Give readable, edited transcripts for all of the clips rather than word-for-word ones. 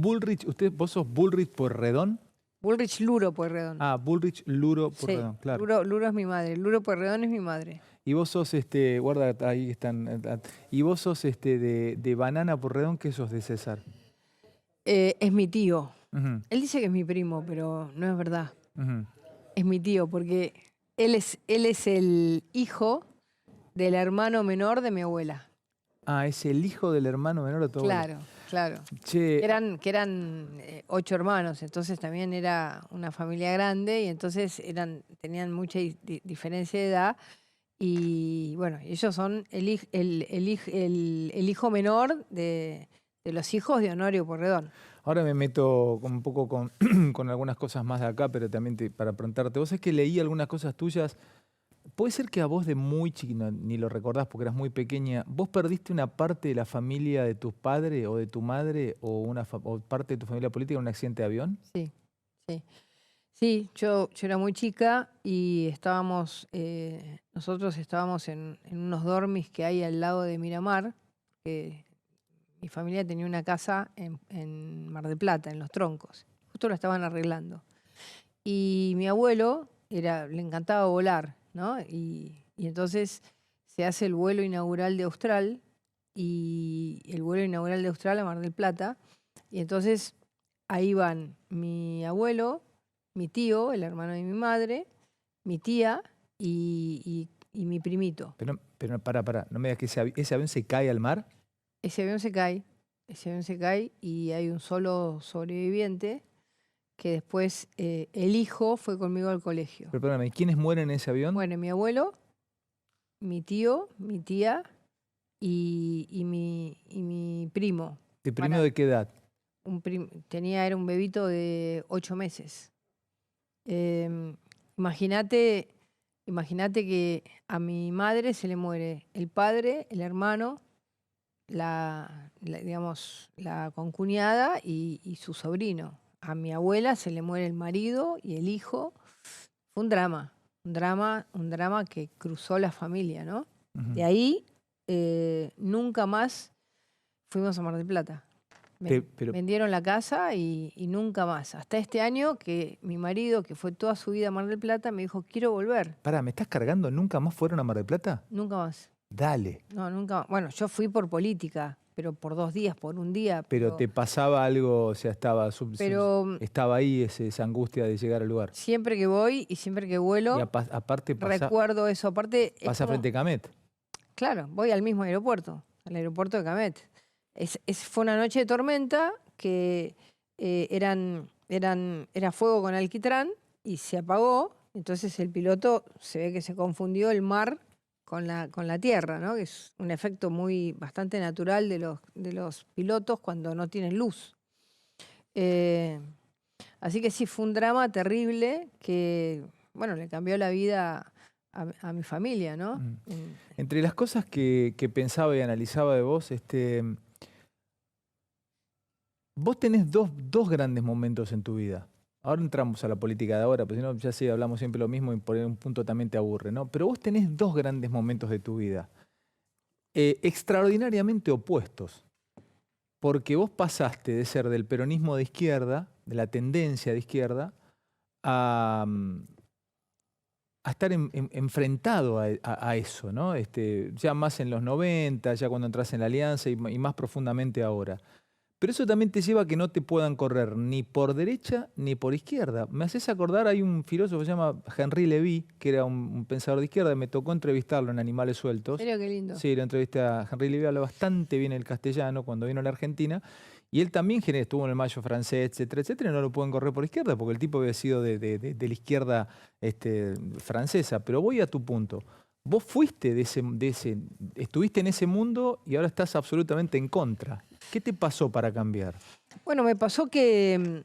Bullrich, ¿vos sos Bullrich Pueyrredón? Bullrich Luro Pueyrredón. Ah, Bullrich Luro Sí, Pueyrredón, claro. Luro es mi madre. Luro Pueyrredón es mi madre. Y vos sos, guarda, ahí están. Y vos sos de Banana Pueyrredón, ¿qué sos de César? Es mi tío. Ujú, Él dice que es mi primo, pero no es verdad. ujú. Es mi tío, porque él es el hijo del hermano menor de mi abuela. Ah, es el hijo del hermano menor de tu abuela. Claro, claro. Che, Que eran 8 hermanos, entonces también era una familia grande y entonces tenían mucha diferencia de edad. Y bueno, ellos son el hijo menor de los hijos de Honorio Pueyrredón. ahora me meto un poco con, con algunas cosas más de acá, pero también para preguntarte. Vos es que leí algunas cosas tuyas. ¿Puede ser que a vos de muy chiquita, ni lo recordás porque eras muy pequeña, vos perdiste una parte de la familia de tus padres o de tu madre o parte de tu familia política en un accidente de avión? Sí, sí. Sí, yo era muy chica y nosotros estábamos en unos dormis que hay al lado de Miramar, que mi familia tenía una casa en Mar del Plata, en Los Troncos. Justo lo estaban arreglando. Y mi abuelo le encantaba volar, ¿no? Y entonces se hace el vuelo inaugural de Austral y el vuelo inaugural de Austral a Mar del Plata. Y entonces ahí van mi abuelo, mi tío, el hermano de mi madre, mi tía y mi primito. Pero para, no me digas que ese avión se cae al mar. Ese avión se cae, y hay un solo sobreviviente que después el hijo fue conmigo al colegio. Pero perdóname, ¿quiénes mueren en ese avión? Bueno, mi abuelo, mi tío, mi tía y mi primo. ¿De primero de qué edad? Era un bebito de 8 meses. Em, imagínate que a mi madre se le muere el padre, el hermano, digamos, la concuñada y su sobrino. A mi abuela se le muere el marido y el hijo. Fue un drama que cruzó la familia, ¿no? Ujú. De ahí nunca más fuimos a Mar del Plata. Pero, Vendieron la casa y nunca más. Hasta este año que mi marido, que fue toda su vida a Mar del Plata, me dijo, quiero volver. ¿me estás cargando? ¿Nunca más fueron a Mar del Plata? Nunca más. Dale. No, nunca más. Bueno, yo fui por política, pero por 2 días, por un día. Pero te pasaba algo, o sea, Pero estaba ahí esa angustia de llegar al lugar. siempre que voy y siempre que vuelo, Y aparte recuerdo eso. Aparte, pasa frente a Camet. claro, voy al mismo aeropuerto, al aeropuerto de Camet. Fue una noche de tormenta que era fuego con alquitrán y se apagó. Entonces el piloto se ve que se confundió el mar con la tierra, ¿no? Que es un efecto bastante natural de los pilotos cuando no tienen luz. Así que sí, fue un drama terrible que, bueno, le cambió la vida a mi familia, ¿no? Mm. Entre las cosas que pensaba y analizaba de vos, vos tenés dos grandes momentos en tu vida. Ahora entramos a la política de ahora, porque si no, ya sí, hablamos siempre lo mismo y por un punto también te aburre, ¿no? Pero vos tenés dos grandes momentos de tu vida, extraordinariamente opuestos, porque vos pasaste de ser del peronismo de izquierda, de la tendencia de izquierda, a, a estar enfrentado a eso, ¿no? Ya más en los 90, ya cuando entras en la Alianza y más profundamente ahora. Pero eso también te lleva a que no te puedan correr ni por derecha ni por izquierda. Me haces acordar, hay un filósofo que se llama Henry Levy, que era un pensador de izquierda, me tocó entrevistarlo en Animales Sueltos. ¿En serio? Qué lindo. Sí, lo entrevisté a Henry Levy, habla bastante bien el castellano cuando vino a la Argentina. Y él también estuvo en el Mayo francés, etcétera, etcétera, y no lo pueden correr por izquierda, porque el tipo había sido de la izquierda francesa. Pero voy a tu punto. Vos fuiste estuviste en ese mundo y ahora estás absolutamente en contra. ¿Qué te pasó para cambiar? Bueno, me pasó que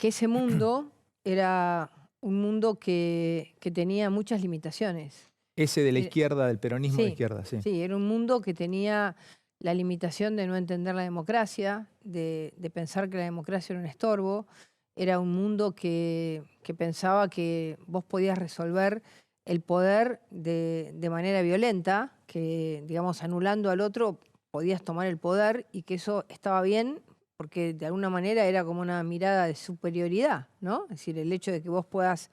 ese mundo era un mundo que tenía muchas limitaciones. Ese de la Eh, izquierda, del peronismo de Sí, izquierda, sí. sí, era un mundo que tenía la limitación de no entender la democracia, de pensar que la democracia era un estorbo. Era un mundo que pensaba que vos podías resolver el poder de manera violenta, que, digamos, anulando al otro podías tomar el poder y que eso estaba bien porque de alguna manera era como una mirada de superioridad, ¿no? Es decir, el hecho de que vos puedas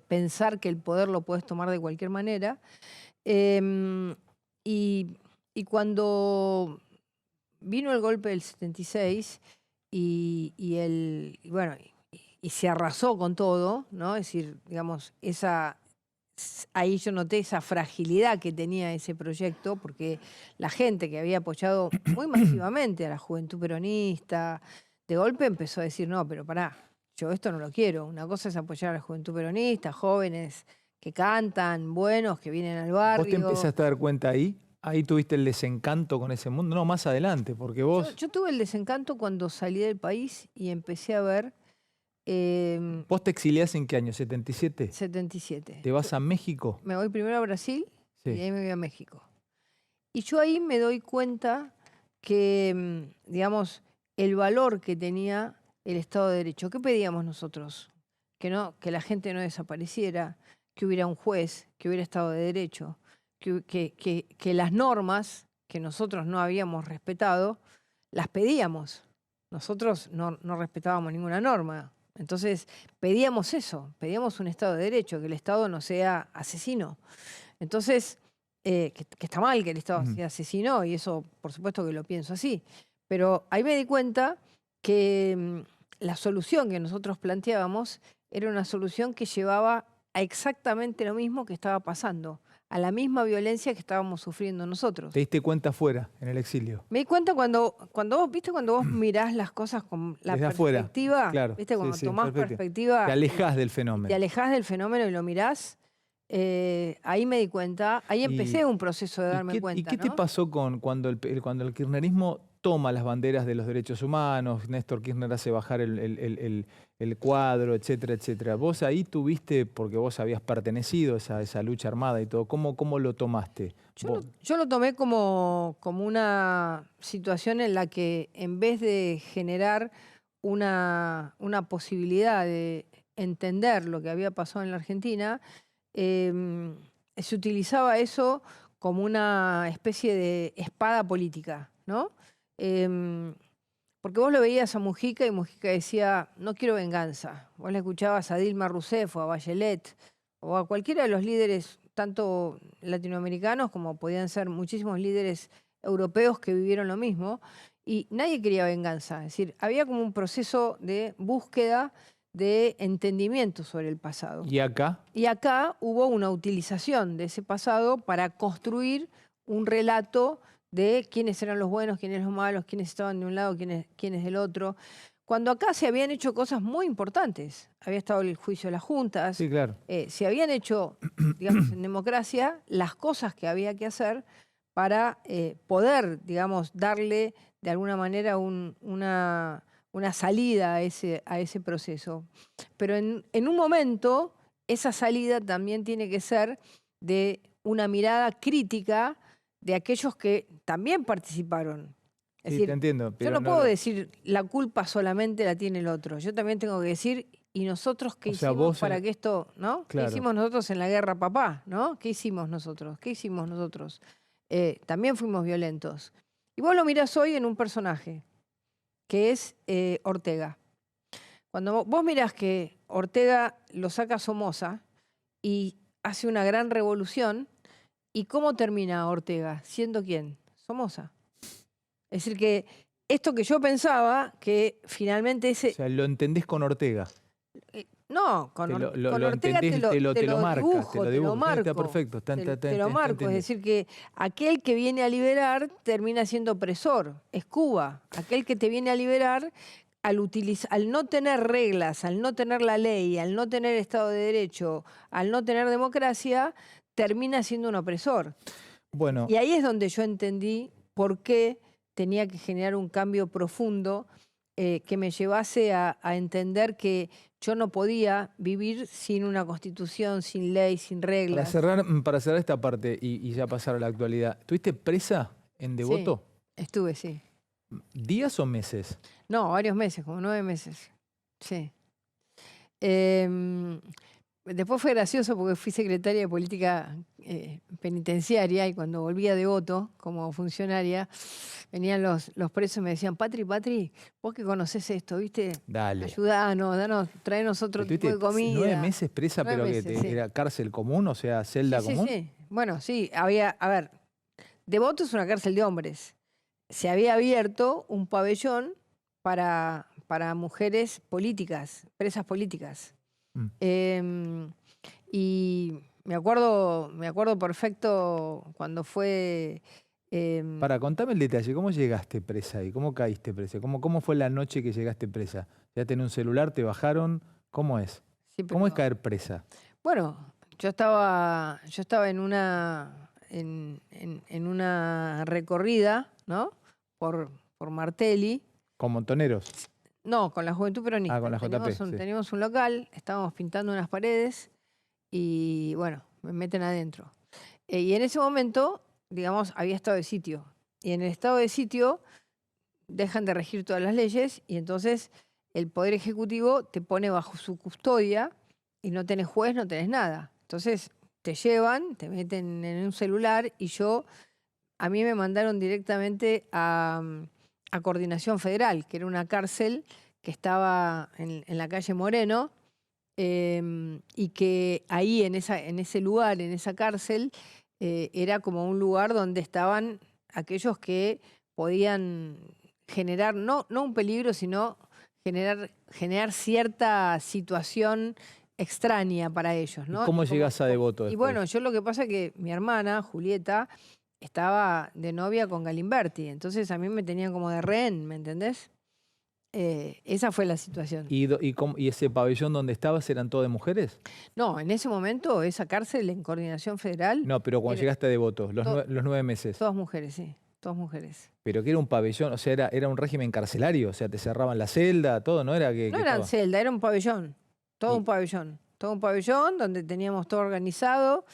pensar que el poder lo puedes tomar de cualquier manera. Em, y, y cuando vino el golpe del 76 y se arrasó con todo, ¿no? Es decir, digamos, ahí yo noté esa fragilidad que tenía ese proyecto, porque la gente que había apoyado muy masivamente a la juventud peronista, de golpe empezó a decir, no, pero pará, yo esto no lo quiero. Una cosa es apoyar a la juventud peronista, jóvenes que cantan, buenos, que vienen al ¿Vos te barrio. empezaste a dar cuenta ahí? ¿Ahí tuviste el desencanto con ese mundo? No, más adelante, porque vos... Yo tuve el desencanto cuando salí del país y empecé a ver ¿Vos te exiliás en qué año? ¿77? 77. ¿Te vas a México? Me voy primero a Brasil y de Sí. ahí me voy a México. Y yo ahí me doy cuenta que, digamos, el valor que tenía el Estado de Derecho. ¿Qué pedíamos nosotros? Que la gente no desapareciera, que hubiera un juez, que hubiera Estado de Derecho, que las normas que nosotros no habíamos respetado, las pedíamos. Nosotros no respetábamos ninguna norma. Entonces pedíamos eso, pedíamos un Estado de Derecho, que el Estado no sea asesino. Entonces, que está mal que el Estado sea asesino, y eso por supuesto que lo pienso así. Pero ahí me di cuenta que la solución que nosotros planteábamos era una solución que llevaba a exactamente lo mismo que estaba pasando, a la misma violencia que estábamos sufriendo nosotros. ¿Te diste cuenta afuera, en el exilio? Me di cuenta cuando vos mirás las cosas con la Desde afuera, perspectiva, claro. ¿viste? Cuando Sí, tomás perfecto. perspectiva, Te alejás del te fenómeno. alejás del fenómeno y lo mirás, ahí me di cuenta, ahí empecé un proceso de darme cuenta. ¿Y qué te pasó cuando el kirchnerismo toma las banderas de los derechos humanos? Néstor Kirchner hace bajar el cuadro, etcétera, etcétera. Vos ahí tuviste, porque vos habías pertenecido a esa lucha armada y todo, ¿cómo lo tomaste? Yo lo tomé como una situación en la que en vez de generar una posibilidad de entender lo que había pasado en la Argentina, se utilizaba eso como una especie de espada política, ¿no? Porque vos lo veías a Mujica y Mujica decía, no quiero venganza. Vos le escuchabas a Dilma Rousseff o a Bachelet o a cualquiera de los líderes, tanto latinoamericanos como podían ser muchísimos líderes europeos que vivieron lo mismo, y nadie quería venganza. Es decir, había como un proceso de búsqueda de entendimiento sobre el pasado. ¿Y acá? Y acá hubo una utilización de ese pasado para construir un relato de quiénes eran los buenos, quiénes los malos, quiénes estaban de un lado, quiénes del otro. Cuando acá se habían hecho cosas muy importantes. Había estado el juicio de las juntas. Sí, claro. Se habían hecho, digamos, en democracia las cosas que había que hacer para poder, digamos, darle de alguna manera una salida a ese proceso. Pero en un momento, esa salida también tiene que ser de una mirada crítica de aquellos que también participaron. Es Sí, decir, te entiendo. yo Pero no puedo decir la culpa solamente la tiene el otro. Yo también tengo que decir, ¿y nosotros qué hicimos para que esto, ¿no? Claro. ¿Qué hicimos nosotros en la guerra, papá? ¿No? ¿Qué hicimos nosotros? ¿Qué hicimos nosotros? También fuimos violentos. Y vos lo mirás hoy en un personaje, que es Ortega. Cuando vos mirás que Ortega lo saca a Somoza y hace una gran revolución, ¿y cómo termina Ortega? ¿Siendo quién? Somoza. Es decir, que esto que yo pensaba, que finalmente ese... O sea, lo entendés con Ortega. No, con Ortega te lo marca, dibujo, te lo marco. Está perfecto. Te lo marco. Es decir, que aquel que viene a liberar termina siendo opresor. Es Cuba. Aquel que te viene a liberar, al no tener reglas, al no tener la ley, al no tener Estado de Derecho, al no tener democracia, termina siendo un opresor. Bueno. Y ahí es donde yo entendí por qué tenía que generar un cambio profundo que me llevase a entender que yo no podía vivir sin una constitución, sin ley, sin reglas. Para cerrar esta parte y ya pasar a la actualidad, ¿estuviste presa en Devoto? Sí, estuve, sí. ¿Días o meses? No, varios meses, como 9 meses. Sí. después fue gracioso porque fui secretaria de política penitenciaria y cuando volvía de Devoto como funcionaria, venían los presos y me decían, Patri, vos que conocés esto, ¿viste? Dale. Ayudanos, traenos otro tipo de comida. 9 meses presa, 9 pero meses, que sí. era cárcel común, o sea, celda común. Sí. Bueno, sí, había, a ver, Devoto es una cárcel de hombres. Se había abierto un pabellón para mujeres políticas, presas políticas. Y me acuerdo perfecto cuando fue... Contame el detalle, ¿cómo llegaste presa ahí? ¿Cómo caíste presa? ¿Cómo fue la noche que llegaste presa? ¿Ya tenés un celular, te bajaron? ¿Cómo es? Sí, ¿Cómo es caer presa? Bueno, yo estaba en una recorrida, ¿no? Por Martelli. ¿Con montoneros? No, con la Juventud Peronista. Ah, con la JP, teníamos un local, estábamos pintando unas paredes y bueno, me meten adentro. Y en ese momento, digamos, había estado de sitio. Y en el estado de sitio dejan de regir todas las leyes y entonces el Poder Ejecutivo te pone bajo su custodia y no tenés juez, no tenés nada. Entonces te llevan, te meten en un celular y a mí me mandaron directamente a Coordinación Federal, que era una cárcel que estaba en la calle Moreno, y que ahí en ese lugar, en esa cárcel, era como un lugar donde estaban aquellos que podían generar, no un peligro, sino generar cierta situación extraña para ellos, ¿no? ¿Cómo llegas a Devoto después? Y bueno, yo lo que pasa es que mi hermana, Julieta, estaba de novia con Galimberti, entonces a mí me tenían como de rehén, ¿me entendés? Esa fue la situación. ¿Y ese pabellón donde estabas eran todas mujeres? No, en ese momento esa cárcel en Coordinación Federal... No, pero cuando llegaste a Devoto, los 9 meses. Todas mujeres, sí, todas mujeres. Pero que era un pabellón, o sea, era un régimen carcelario, o sea, te cerraban la celda, todo, ¿no era que...? No eran celda, era un pabellón, todo un pabellón donde teníamos todo organizado.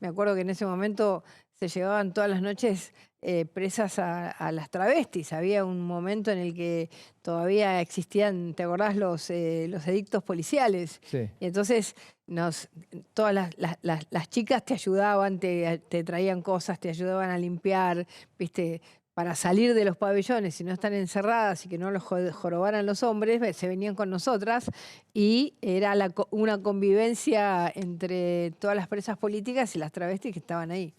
Me acuerdo que en ese momento se llevaban todas las noches presas a las travestis. Había un momento en el que todavía existían, ¿te acordás? Los edictos policiales. Sí. Y entonces todas las chicas te ayudaban, te traían cosas, te ayudaban a limpiar, ¿viste? Para salir de los pabellones, si no están encerradas y que no los jorobaran los hombres, se venían con nosotras y era una convivencia entre todas las presas políticas y las travestis que estaban ahí.